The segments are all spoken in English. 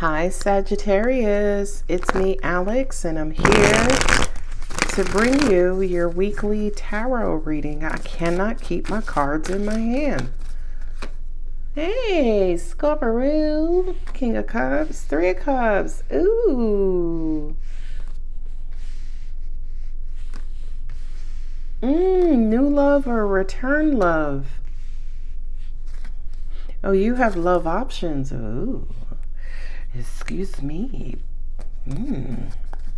Hi Sagittarius, it's me Alex and I'm here to bring you your weekly tarot reading. I cannot keep my cards in my hand. Hey, Scorpio, King of Cups, Three of Cups, ooh. New love or return love. Oh, you have love options, ooh. Excuse me.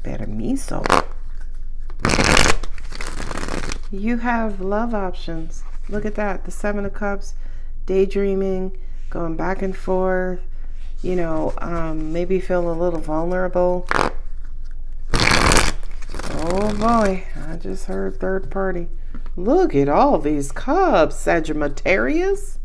Better me so. You have love options. Look at that. The Seven of Cups, daydreaming, going back and forth. Maybe feel a little vulnerable. Oh boy, I just heard third party. Look at all these cups, Sagittarius.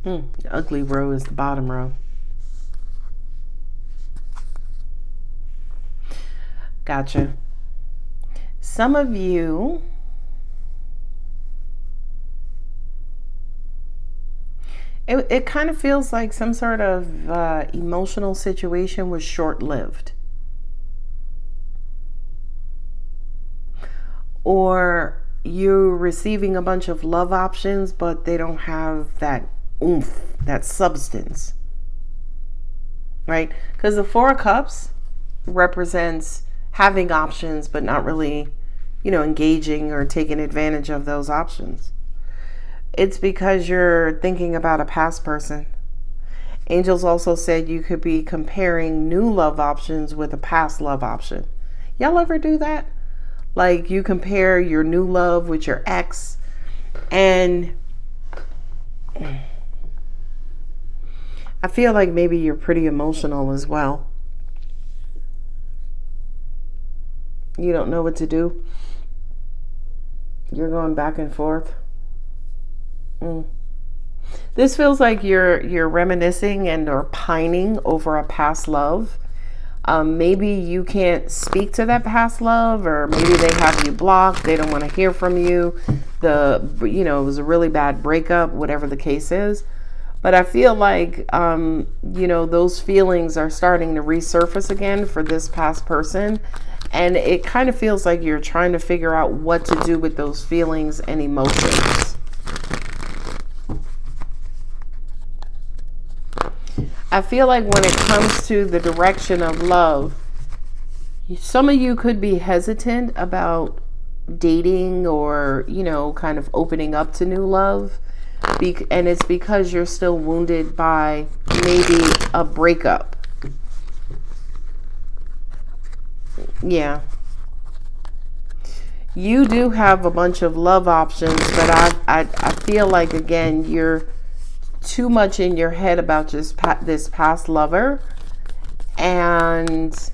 The ugly row is the bottom row. Gotcha. Some of you it kind of feels like some sort of emotional situation was short-lived. Or you're receiving a bunch of love options, but they don't have that oomph, that substance, right? Because the Four of Cups represents having options, but not really, engaging or taking advantage of those options. It's because you're thinking about a past person. Angels also said you could be comparing new love options with a past love option. Y'all ever do that? Like you compare your new love with your ex, and I feel like maybe you're pretty emotional as well. You don't know what to do. You're going back and forth. This feels like you're reminiscing and or pining over a past love. Maybe you can't speak to that past love, or maybe they have you blocked. They don't want to hear from you. It was a really bad breakup, whatever the case is. But I feel like, those feelings are starting to resurface again for this past person. And it kind of feels like you're trying to figure out what to do with those feelings and emotions. I feel like when it comes to the direction of love, some of you could be hesitant about dating or, kind of opening up to new love. And it's because you're still wounded by maybe a breakup. Yeah. You do have a bunch of love options, but I feel like, again, you're too much in your head about just this past lover, and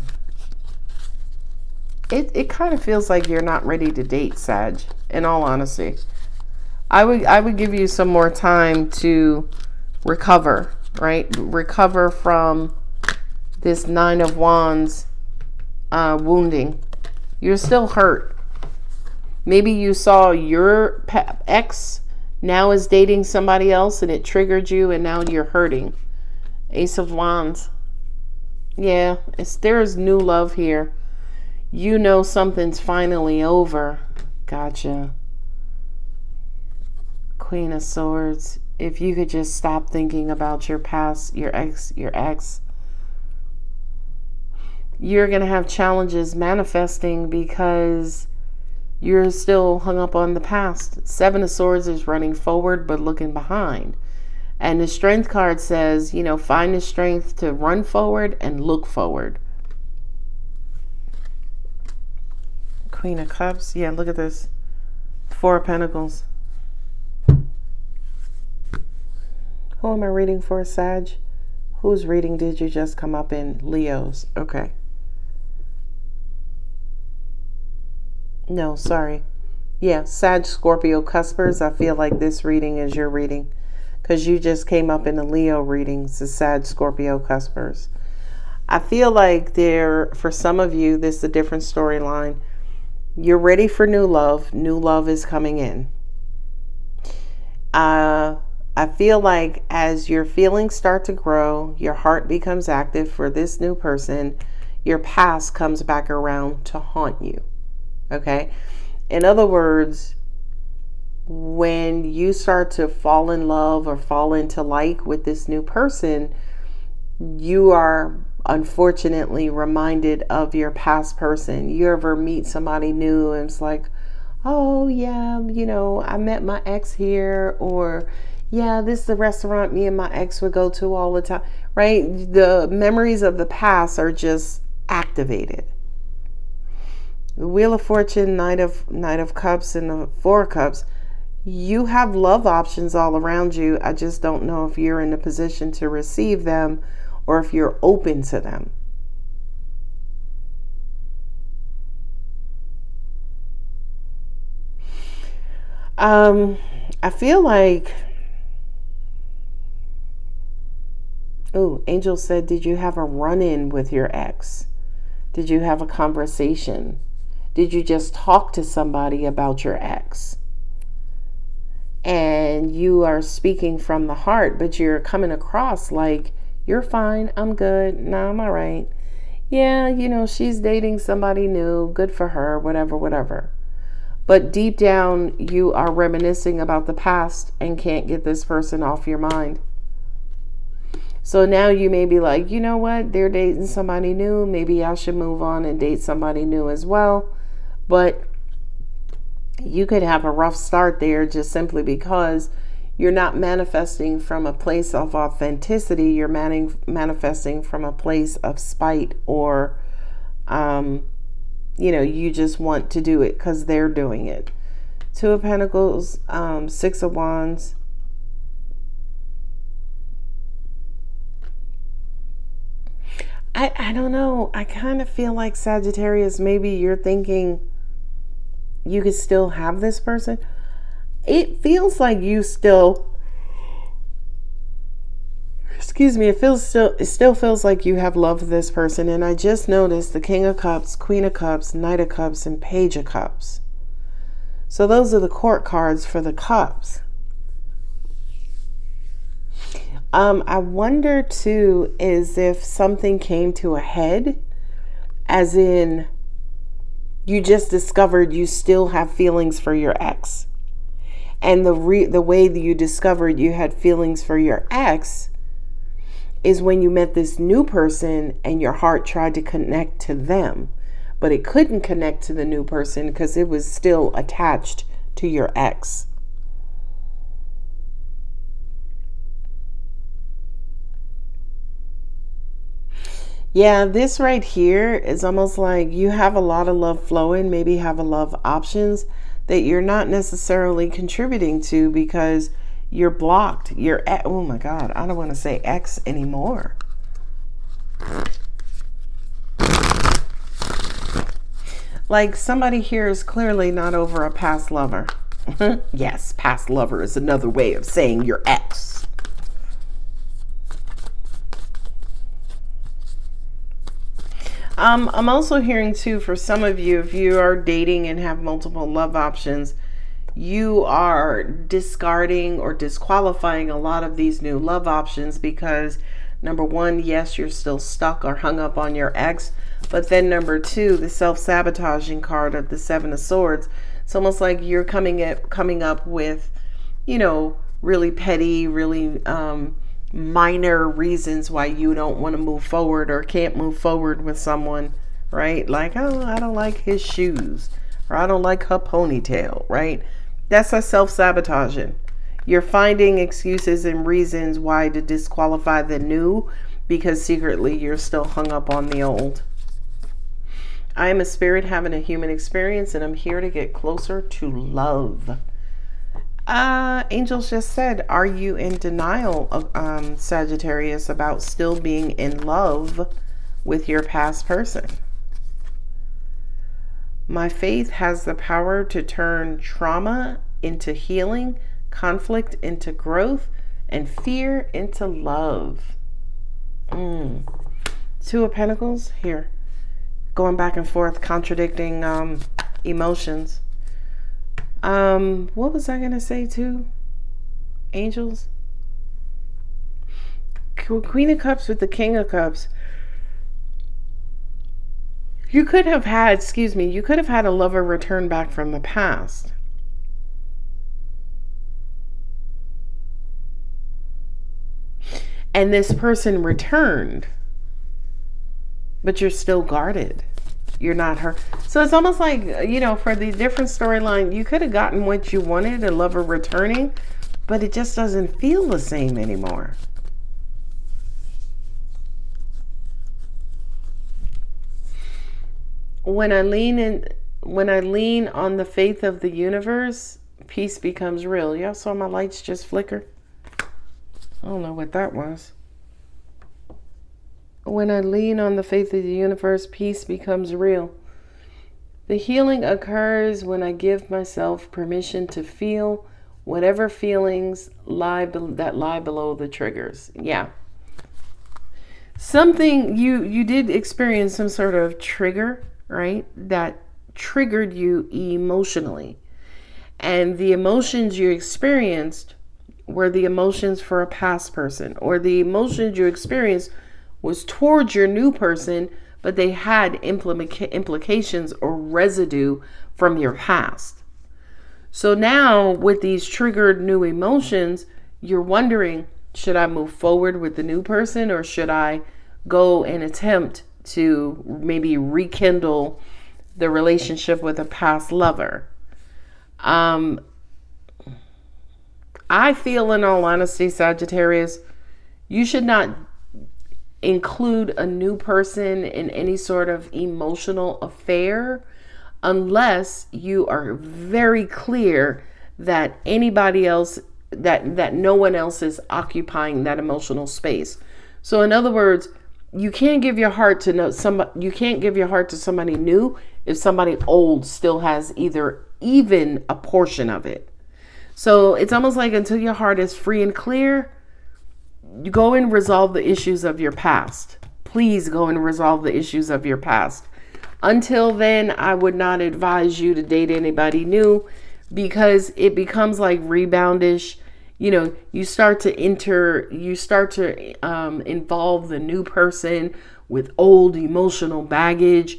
it kind of feels like you're not ready to date, Sag, in all honesty. I would give you some more time to recover, right? Recover from this Nine of Wands wounding. You're still hurt. Maybe you saw your ex now is dating somebody else and it triggered you, and now you're hurting. Ace of Wands. Yeah, there's new love here. Something's finally over. Gotcha. Queen of Swords. If you could just stop thinking about your past, your ex, you're going to have challenges manifesting because you're still hung up on the past. Seven of Swords is running forward but looking behind. And the Strength card says, find the strength to run forward and look forward. Queen of Cups. Yeah, look at this. Four of Pentacles. Who am I reading for, Sag? Whose reading did you just come up in? Leo's. Okay. No, sorry. Yeah, Sag, Scorpio, Cuspers. I feel like this reading is your reading because you just came up in the Leo readings, the Sag, Scorpio, Cuspers. I feel like for some of you, this is a different storyline. You're ready for new love. New love is coming in. I feel like as your feelings start to grow, your heart becomes active for this new person, your past comes back around to haunt you. Okay? In other words, when you start to fall in love or fall into like with this new person, you are unfortunately reminded of your past person. You ever meet somebody new and it's like, oh yeah, I met my ex here, or yeah, this is the restaurant me and my ex would go to all the time, right? The memories of the past are just activated. The Wheel of Fortune, Knight of Cups, and the Four of Cups. You have love options all around you. I just don't know if you're in a position to receive them or if you're open to them. I feel like, Angel said, did you have a run-in with your ex? Did you have a conversation? Did you just talk to somebody about your ex? And you are speaking from the heart, but you're coming across like, you're fine, I'm good, nah, I'm all right. Yeah, she's dating somebody new, good for her, whatever. But deep down, you are reminiscing about the past and can't get this person off your mind. So now you may be like, you know what? They're dating somebody new. Maybe I should move on and date somebody new as well. But you could have a rough start there just simply because you're not manifesting from a place of authenticity. You're manifesting from a place of spite, or, you just want to do it because they're doing it. Two of Pentacles, Six of Wands. I don't know. I kind of feel like, Sagittarius, maybe you're thinking you could still have this person. It feels like you still, it still feels like you have love for this person. And I just noticed the King of Cups, Queen of Cups, Knight of Cups, and Page of Cups. So those are the court cards for the cups. I wonder too, is if something came to a head, as in you just discovered you still have feelings for your ex. And the way that you discovered you had feelings for your ex is when you met this new person and your heart tried to connect to them, but it couldn't connect to the new person because it was still attached to your ex. Yeah, this right here is almost like you have a lot of love flowing, maybe have a love options that you're not necessarily contributing to because you're blocked. Oh my God, I don't want to say ex anymore. Like somebody here is clearly not over a past lover. Yes, past lover is another way of saying your ex. I'm also hearing too, for some of you, if you are dating and have multiple love options, you are discarding or disqualifying a lot of these new love options because, number one, yes, you're still stuck or hung up on your ex. But then number two, the self-sabotaging card of the Seven of Swords, it's almost like you're coming up with, really petty, really minor reasons why you don't want to move forward or can't move forward with someone, right? Like, oh, I don't like his shoes, or I don't like her ponytail, right? That's a self-sabotaging. You're finding excuses and reasons why to disqualify the new because secretly you're still hung up on the old. I am a spirit having a human experience and I'm here to get closer to love. Angels just said, are you in denial, of Sagittarius, about still being in love with your past person? My faith has the power to turn trauma into healing, conflict into growth, and fear into love. Two of Pentacles here, going back and forth, contradicting emotions. What was I going to say too? Angels? Queen of Cups with the King of Cups. You could have had a lover return back from the past. And this person returned, but you're still guarded. You're not her. So it's almost like, for the different storyline, you could have gotten what you wanted, a lover returning, but it just doesn't feel the same anymore. When I lean on the faith of the universe, peace becomes real. Y'all saw my lights just flicker? I don't know what that was. When I lean on the faith of the universe, peace becomes real. The healing occurs when I give myself permission to feel whatever feelings lie below the triggers. Yeah. Something you did experience some sort of trigger, right? That triggered you emotionally. And the emotions you experienced were the emotions for a past person, or the emotions you experienced was towards your new person, but they had implications or residue from your past. So now with these triggered new emotions, you're wondering, should I move forward with the new person, or should I go and attempt to maybe rekindle the relationship with a past lover? I feel, in all honesty, Sagittarius, you should not include a new person in any sort of emotional affair unless you are very clear that anybody else, that no one else is occupying that emotional space. So in other words, you can't give your heart to somebody new if somebody old still has even a portion of it. So it's almost like until your heart is free and clear, you go and resolve the issues of your past. Please go and resolve the issues of your past. Until then, I would not advise you to date anybody new, because it becomes like reboundish. You start to involve the new person with old emotional baggage,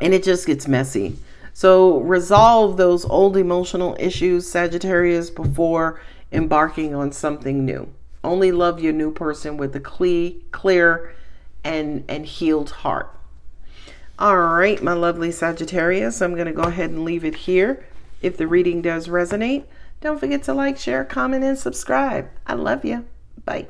and it just gets messy. So resolve those old emotional issues, Sagittarius, before embarking on something new. Only love your new person with a clear and healed heart. All right, my lovely Sagittarius, I'm going to go ahead and leave it here. If the reading does resonate, don't forget to like, share, comment, and subscribe. I love you. Bye.